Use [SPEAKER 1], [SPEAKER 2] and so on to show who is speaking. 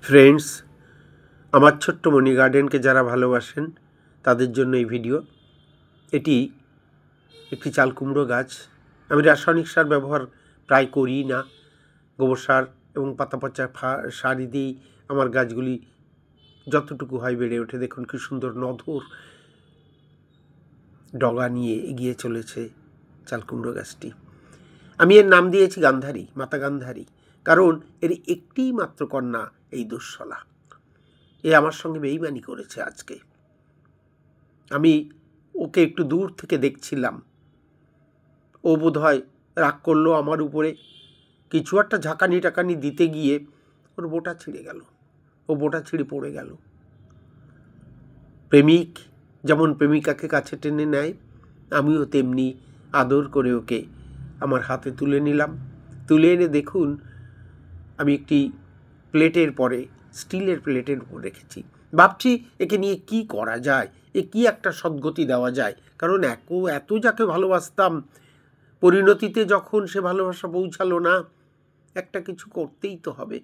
[SPEAKER 1] Friends, আমার ছোট্ট মনি গার্ডেনকে যারা ভালোবাসেন তাদের জন্য এই ভিডিও। এটি একটি চাল কুমড়ো গাছ। আমি রাসায়নিক সার ব্যবহার প্রায় করি না। গোবর সার এবং পাতা পচা সার দিয়েই আমার গাছগুলি যতটুকু হয় বেড়ে ওঠে। দেখুন কি সুন্দর নধর ডগা নিয়ে এগিয়ে চলেছে চাল কুমড়ো গাছটি। আমি এর নাম দিয়েছি গান্ধারী, মাতা গান্ধারী, কারণ এর একটিই মাত্র কন্যা এই দুঃশলা। এ আমার সঙ্গে বেইমানি করেছে আজকে। আমি ওকে একটু দূর থেকে দেখছিলাম। ও বোধহয় রাগ করলো আমার উপরে। কিছু একটা ঝাঁকানি টাকানি দিতে গিয়ে ওর বোটা ছিঁড়ে গেল। ও বোটা ছিঁড়ে পড়ে গেল। প্রেমিক যেমন প্রেমিকাকে কাছে টেনে নেয়, আমিও তেমনি আদর করে ওকে আমার হাতে তুলে নিলাম। তুলে এনে দেখুন আমি একটি প্লেটের পরে স্টিলের প্লেটের উপর রেখেছি। ভাবছি একে নিয়ে কি করা যায়, এ কি একটা সদ্গতি দেওয়া যায়। কারণ এত যাকে ভালোবাসতাম, পরিণতিতে যখন সে ভালোবাসা পৌঁছালো না, একটা কিছু করতেই তো হবে।